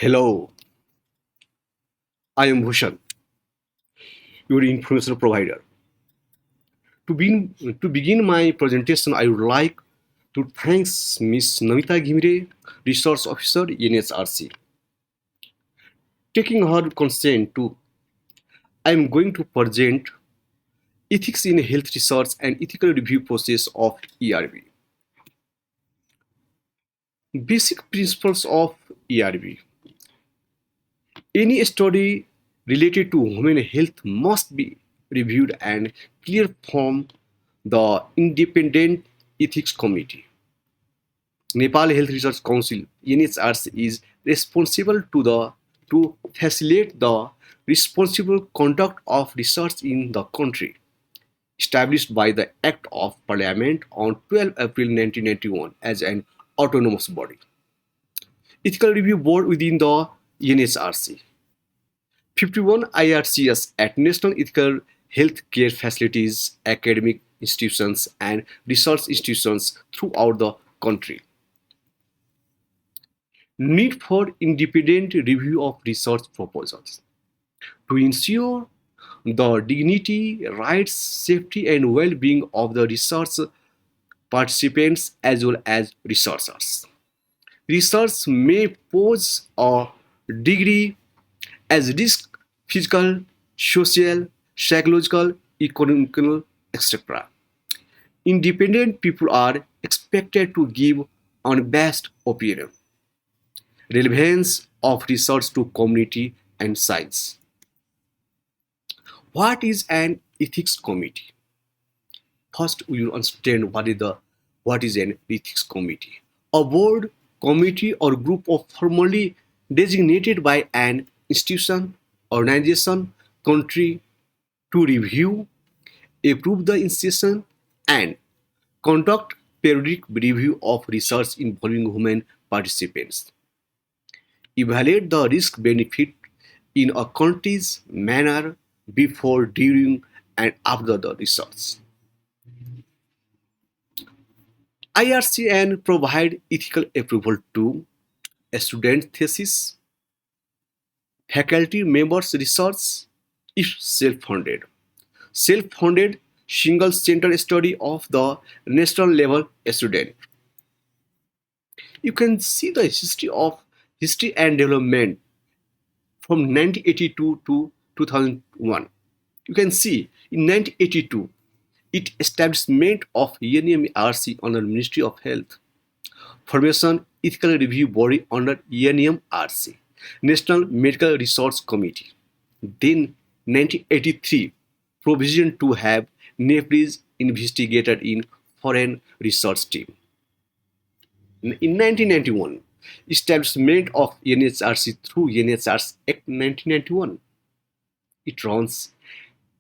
Hello, I am Bhushan, your information provider. To begin my presentation, I would like to thank Ms. Namita Ghimire, Resource Officer, NHRC, taking her consent to. I am going to present ethics in health research and ethical review process of ERB. Basic principles of ERB. Any study related to human health must be reviewed and clear from the Independent Ethics Committee. Nepal Health Research Council (NHRC) is responsible to facilitate the responsible conduct of research in the country, established by the Act of Parliament on 12 April 1991 as an autonomous body. Ethical Review Board within the NHRC. 51 IRCS at National Ethical Health Care Facilities, academic institutions, and research institutions throughout the country. Need for independent review of research proposals to ensure the dignity, rights, safety, and well-being of the research participants as well as researchers. Research may pose a degree as risk physical, social, psychological, economical, etc. Independent people are expected to give unbiased opinion. Relevance of research to community and science. What is an ethics committee? First, we will understand what is an ethics committee. A board, committee, or group of formally designated by an institution, organization, country to review, approve the institution, and conduct periodic review of research involving human participants. Evaluate the risk benefit in a country's manner before, during, and after the research. IRCN provide ethical approval to a student thesis, faculty members' research if self-funded. Self-funded single-center study of the national level student. You can see the history and development from 1982 to 2001. You can see in 1982, it establishment of NMRC under Ministry of Health, formation ethical review body under NMRC, National Medical Research Committee. Then 1983, provision to have Nepalese investigated in foreign research team. In 1991, establishment of NHRC through NHRC Act 1991. It runs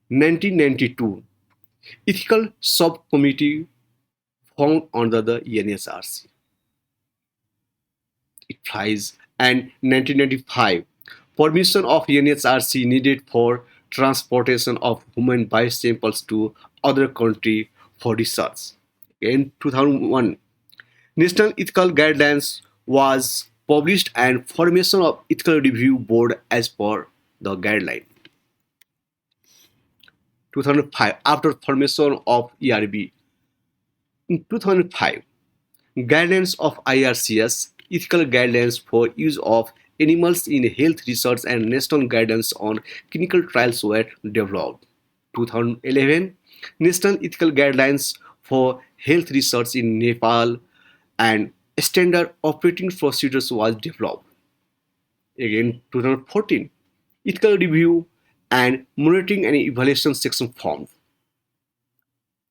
1992, ethical subcommittee formed under the NHRC. It flies and 1995, permission of NHRC needed for transportation of human biosamples to other country for research. In 2001, National Ethical Guidelines was published and formation of Ethical Review Board as per the guideline. 2005, after formation of ERB. In 2005, guidelines of IRCS, ethical guidelines for use of animals in health research and national guidance on clinical trials were developed. 2011, national ethical guidelines for health research in Nepal and standard operating procedures was developed. Again, 2014, ethical review and monitoring and evaluation section formed.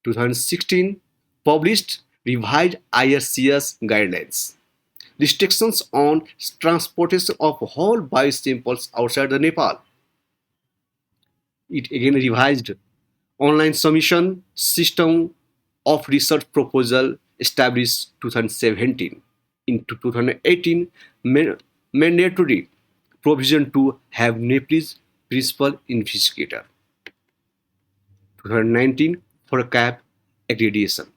2016, published revised IRCS guidelines. Restrictions on transportation of whole biosamples outside the Nepal. It again revised online submission system of research proposal established 2017. In 2018, mandatory provision to have Nepalese principal investigator. 2019, for CAP accreditation.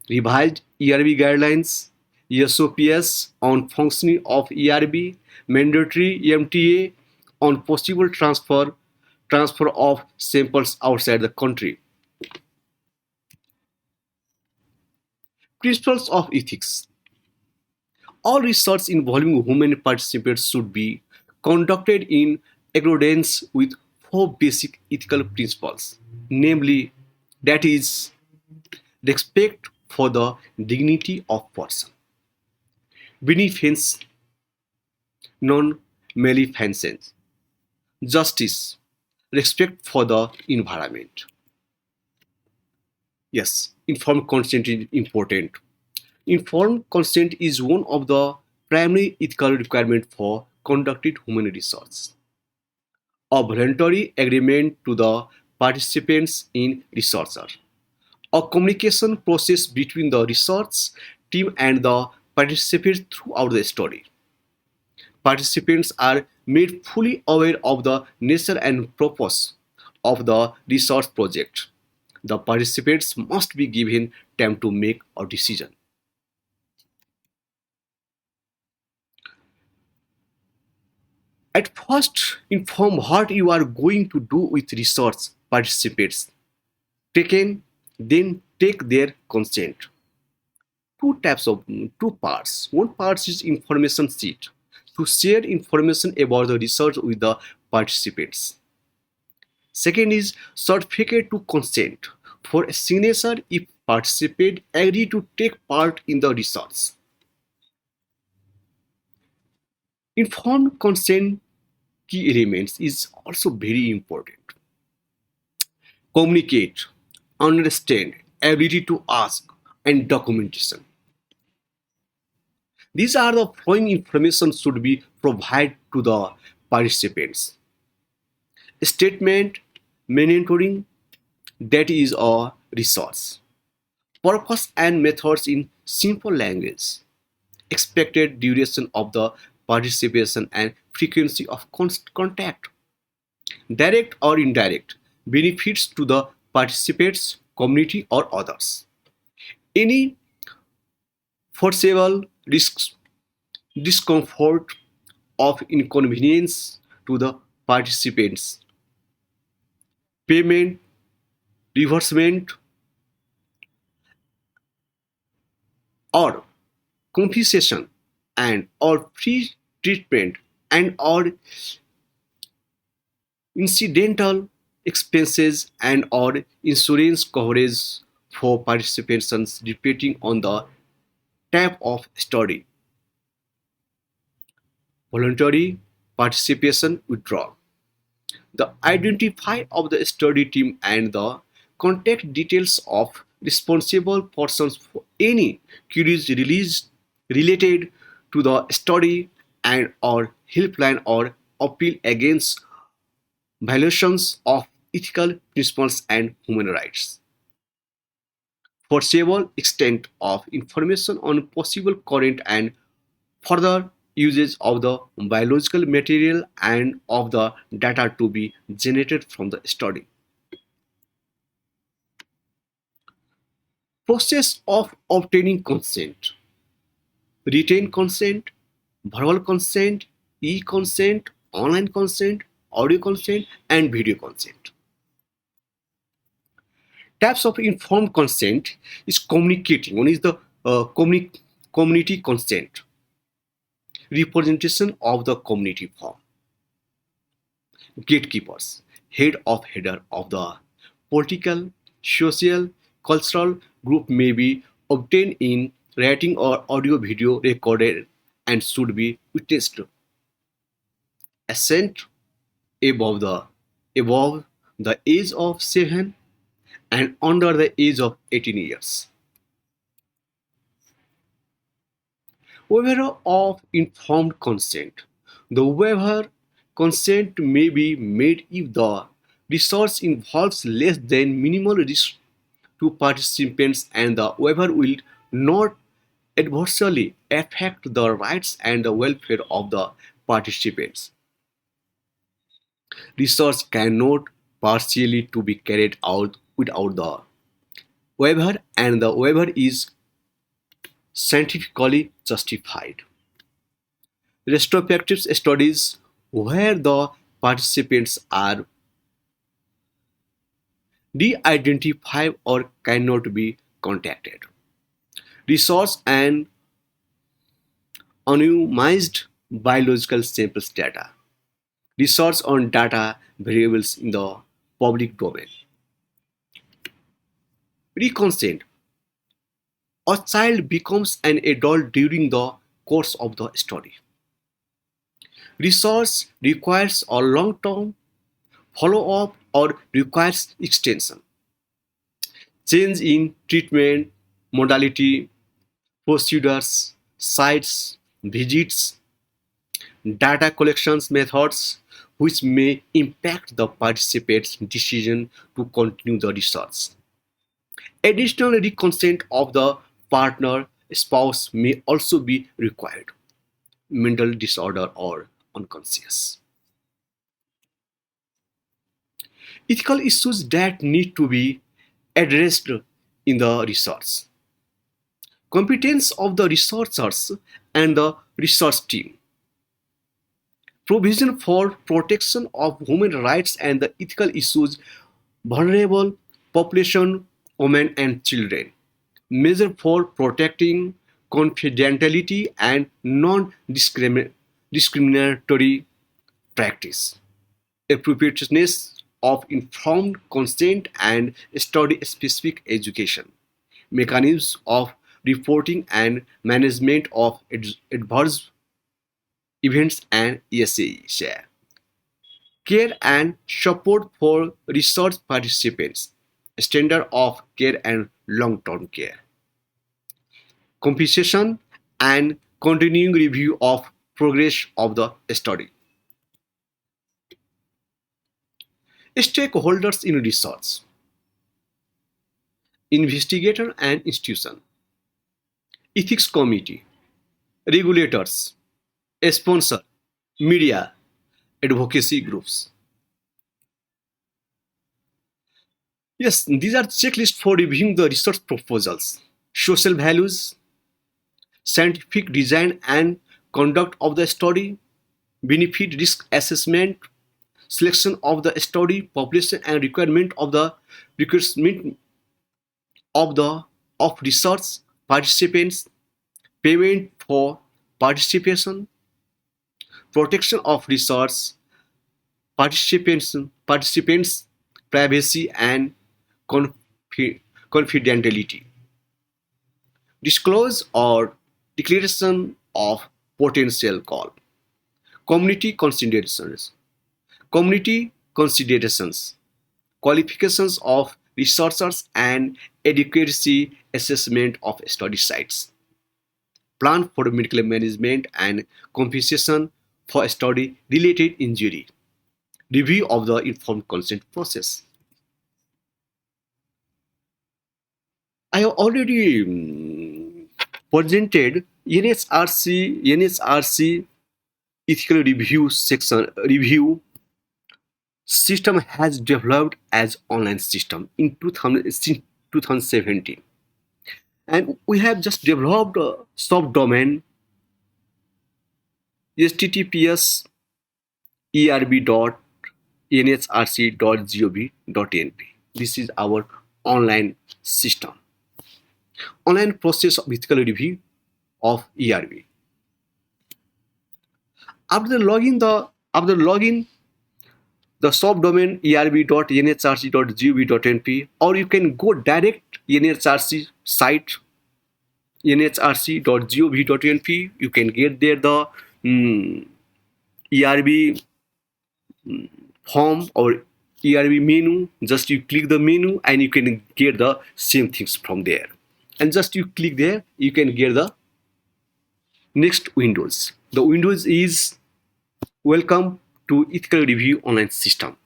Revised ERB guidelines, SOPs on functioning of ERB, mandatory EMTA on possible transfer of samples outside the country. Principles of ethics. All research involving human participants should be conducted in accordance with four basic ethical principles, namely, that is, respect for the dignity of person, beneficence, non-maleficence, justice, respect for the environment. Yes, informed consent is important. Informed consent is one of the primary ethical requirements for conducted human research. A voluntary agreement to the participants in research. A communication process between the research team and the participants throughout the study. Participants are made fully aware of the nature and purpose of the research project. The participants must be given time to make a decision. At first, inform what you are going to do with research participants. Second, then take their consent. Two parts. One part is information sheet to share information about the research with the participants. Second is certificate to consent for a signature if participant agree to take part in the research. Informed consent key elements is also very important. Communicate, understand, ability to ask, and documentation. These are the following information should be provided to the participants. Statement, monitoring, that is a resource. Purpose and methods in simple language. Expected duration of the participation and frequency of contact. Direct or indirect benefits to the participants, community, or others. Any foreseeable risks, discomfort, of inconvenience to the participants. Payment, reimbursement, or compensation and or free treatment and or incidental expenses and or insurance coverage for participants depending on the type of study. Voluntary participation withdrawal. The identify of the study team and the contact details of responsible persons for any queries released related to the study and or helpline or appeal against violations of ethical principles and human rights. Foreseeable extent of information on possible current and further uses of the biological material and of the data to be generated from the study. Process of obtaining consent. Written consent, verbal consent, e-consent, online consent, audio consent, and video consent. Types of informed consent is communicating. One is the community consent, representation of the community form. Gatekeepers, header of the political, social, cultural group may be obtained in writing or audio video recorded and should be witnessed. Assent above the age of 7 and under the age of 18 years. Waiver of informed consent. The waiver consent may be made if the research involves less than minimal risk to participants and the waiver will not adversely affect the rights and the welfare of the participants. Research cannot partially to be carried out without the waiver and the waiver is scientifically justified. Retrospective studies where the participants are de-identified or cannot be contacted. Resource and anonymized biological samples data. Research on data variables in the public domain. Reconsent. A child becomes an adult during the course of the study. Research requires a long-term follow-up or requires extension. Change in treatment, modality, procedures, sites, visits, data collections methods, which may impact the participant's decision to continue the research. Additional consent of the partner spouse may also be required. Mental disorder or unconscious. Ethical issues that need to be addressed in the research. Competence of the researchers and the research team. Provision for protection of human rights and the ethical issues vulnerable population, women and children. Measure for protecting confidentiality and non-discriminatory practice. Appropriateness of informed consent and study-specific education. Mechanisms of reporting and management of adverse events and ESA share. Care and support for research participants. Standard of care and long-term care. Compensation and continuing review of progress of the study. Stakeholders in research, investigator and institution, ethics committee, regulators, sponsor, media, advocacy groups. Yes, these are checklists for reviewing the research proposals, social values, scientific design and conduct of the study, benefit risk assessment, selection of the study, population and requirement of the of research participants, payment for participation, protection of research participants privacy and confidentiality, disclose or declaration of potential call, community considerations, community considerations, qualifications of researchers and adequacy assessment of study sites, plan for medical management and compensation for study related injury, review of the informed consent process. I have already presented NHRC ethical review section review system has developed as online system in 2000, since 2017, and we have just developed a subdomain https erb.nhrc.gov.np. This is our online system, online process of ethical review of ERB. After login the subdomain erb.nhrc.gov.np, or you can go direct NHRC site nhrc.gov.np. You can get there the ERB form or ERB menu. Just you click the menu and you can get the same things from there. And just you click there, you can get the next windows. The windows is welcome to ethical review online system.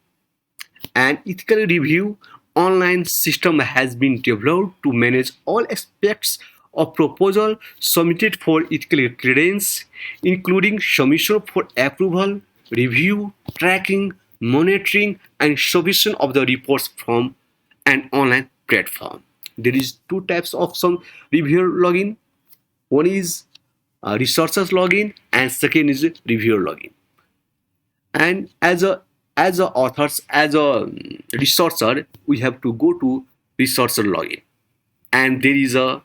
An ethical review online system has been developed to manage all aspects of proposal submitted for ethical clearance, including submission for approval, review, tracking, monitoring, and submission of the reports from an online platform. There is two types of some reviewer login. One is resources login and second is reviewer login. And as a authors, as a resourcer, we have to go to resourcer login, and there is a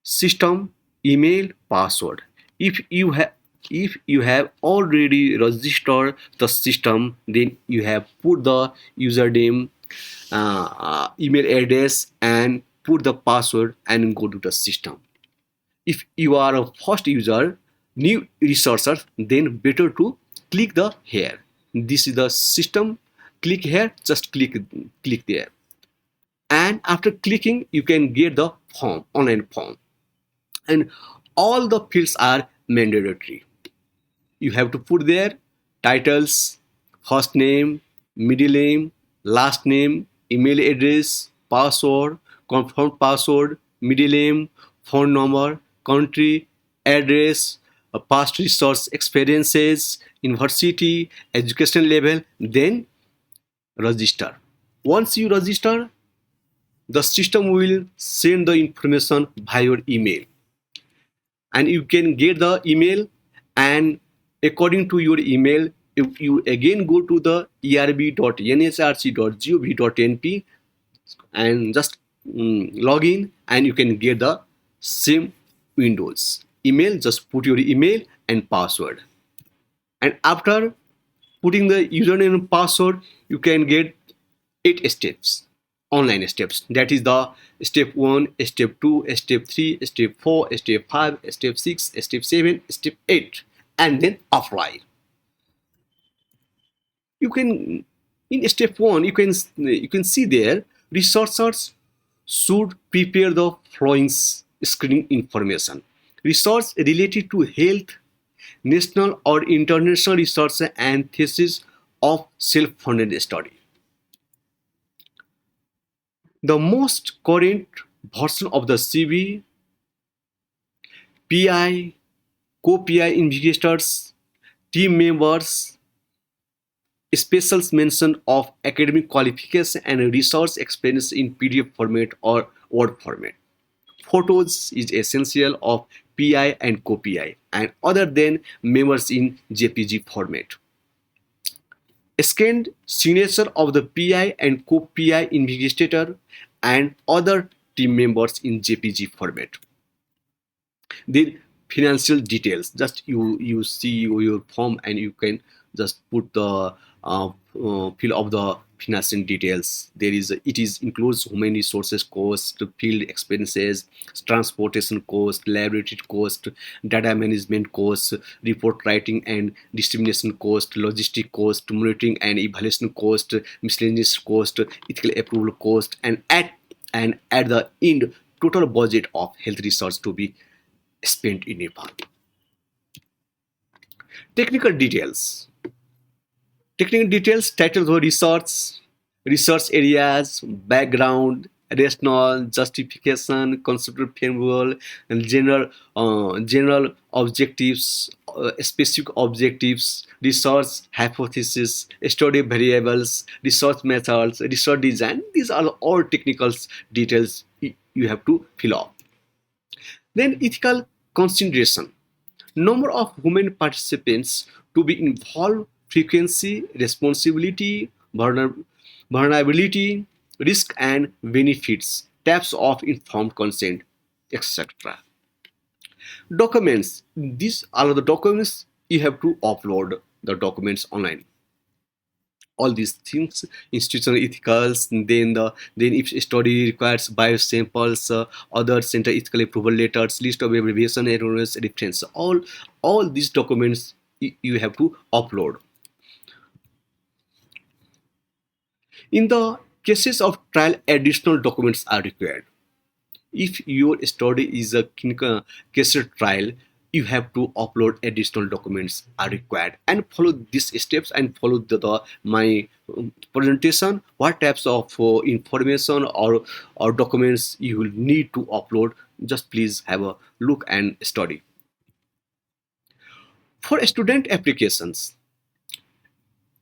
system email password. If you have already registered the system, then you have put the username, email address, and put the password and go to the system. If you are a first user, new resourcer, then better to click the here. This is the system. Click here, just click there, and after clicking you can get the form, online form, and all the fields are mandatory. You have to put there titles, first name, middle name, last name, email address, password, confirmed password, middle name, phone number, country, address, past resource experiences, university, education level, then register. Once you register, the system will send the information via your email, and you can get the email, and according to your email, if you again go to the erb.nhrc.gov.np and just log in, and you can get the same windows email. Just put your email and password, and after putting the username and password, you can get 8 steps, online steps. That is the step 1, step 2, step 3, step 4, step 5, step 6, step 7, step 8, and then apply. You can, in step 1, you can see there, researchers should prepare the following screening information: research related to health, national or international research, and thesis of self-funded study. The most current version of the CV, PI, co-PI investigators, team members, special mention of academic qualification and research experience in PDF format or Word format. Photos is essential of PI and co-PI, and other than members in JPG format. Scanned signature of the PI and co-PI investigator and other team members in JPG format. The financial details, just you see your form, and you can just put the fill of the financial details. There is, it is includes human resources cost, field expenses, transportation cost, laboratory cost, data management cost, report writing and dissemination cost, logistic cost, monitoring and evaluation cost, miscellaneous cost, ethical approval cost, and at the end, total budget of health research to be spent in Nepal. Technical details. Technical details: title of research, research areas, background, rationale, justification, conceptual framework, and general objectives, specific objectives, research hypothesis, study variables, research methods, research design. These are all technical details you have to fill up. Then ethical consideration: number of women participants to be involved, frequency, responsibility, vulnerability, risk and benefits, types of informed consent, etc. Documents: these are the documents you have to upload the documents online. All these things, institutional ethicals, then if study requires biosamples, other center ethical approval letters, list of abbreviation, errors, reference, all these documents you have to upload. In the cases of trial, additional documents are required. If your study is a clinical case trial, you have to upload additional documents are required, and follow these steps and follow my presentation, what types of information or documents you will need to upload. Just please have a look and study. For student applications,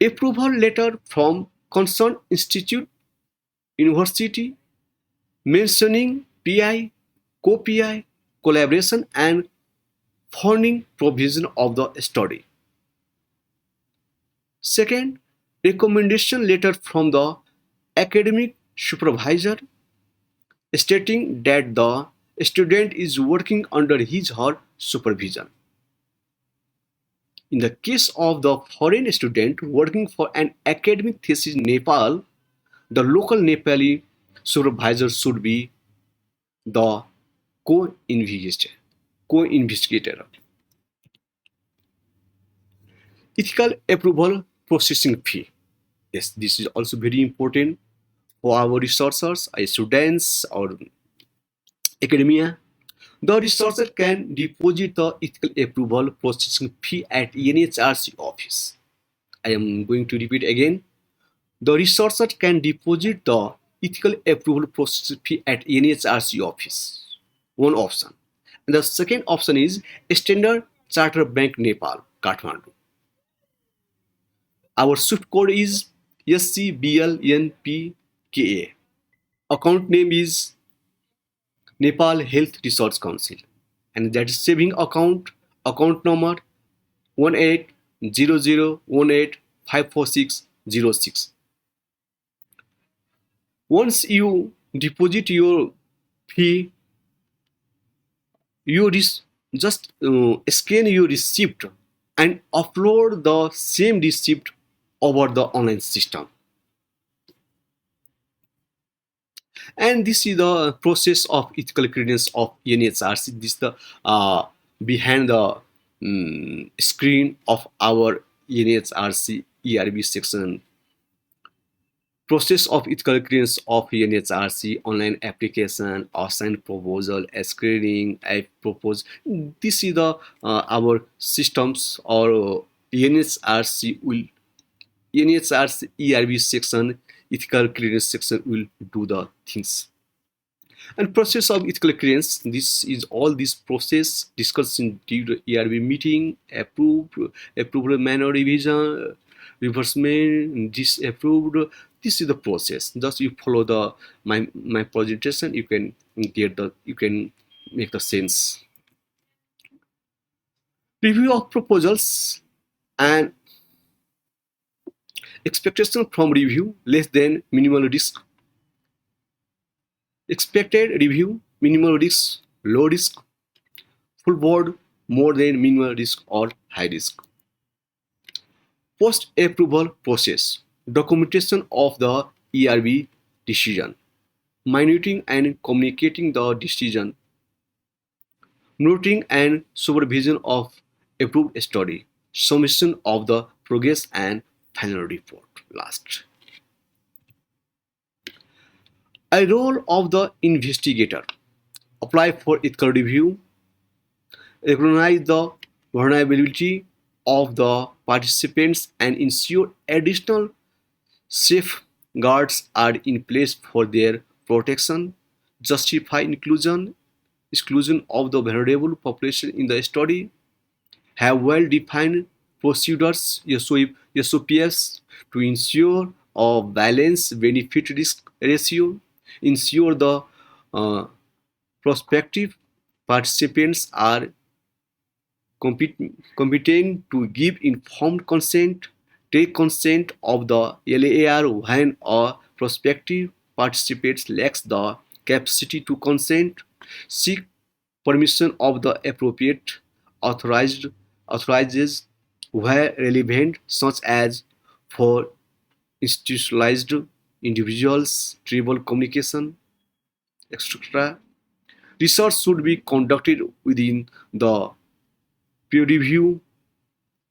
approval letter from concerned institute, university, mentioning PI, co-PI, collaboration, and funding provision of the study. Second, recommendation letter from the academic supervisor stating that the student is working under his or her supervision. In the case of the foreign student working for an academic thesis in Nepal, the local Nepali supervisor should be the co-investigator. co-investigator. Ethical approval processing fee. Yes, this is also very important for our researchers, students, or academia. The researcher can deposit the ethical approval processing fee at NHRC office. I am going to repeat again. The researcher can deposit the ethical approval processing fee at NHRC office. One option. And the second option is Standard Chartered Bank Nepal, Kathmandu. Our SWIFT code is SCBLNPKA. Account name is Nepal Health Research Council, and that is saving account number 180018544606. Once you deposit your fee, you just scan your receipt and upload the same receipt over the online system. And this is the process of ethical clearance of NHRC. This is the behind the screen of our NHRC ERB section. Process of ethical clearance of NHRC online application, assigned proposal, screening, I propose. This is the our systems or NHRC ERB section, ethical clearance section will do the things. And process of ethical clearance, this is all this process discussed in the ERB meeting, approval manner revision, reversement, disapproved. This is the process. Just you follow the my presentation, you can make the sense. Review of proposals and expectation from review less than minimal risk. Expected review minimal risk, low risk. Full board more than minimal risk or high risk. Post approval process. Documentation of the ERB decision. Minuting and communicating the decision. Noting and supervision of approved study. Submission of the progress and final report. Last. A role of the investigator. Apply for ethical review. Recognize the vulnerability of the participants and ensure additional safeguards are in place for their protection. Justify exclusion of the vulnerable population in the study. Have well-defined procedures, SOPs, to ensure a balanced benefit-risk ratio. Ensure the prospective participants are competent to give informed consent. Take consent of the LAR when a prospective participant lacks the capacity to consent. Seek permission of the appropriate authorizes where relevant, such as for institutionalized individuals, tribal communication, etc. Research should be conducted within the peer review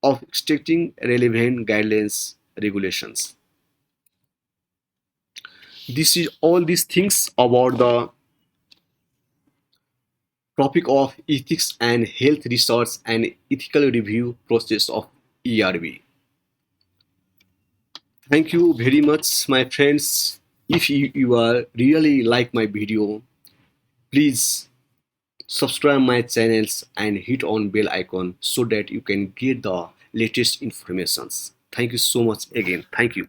of extracting relevant guidelines regulations. This is all these things about the topic of ethics and health research and ethical review process of ERB. Thank you very much, my friends. If you are really like my video, please subscribe my channels and hit on bell icon so that you can get the latest informations. Thank you so much again. Thank you.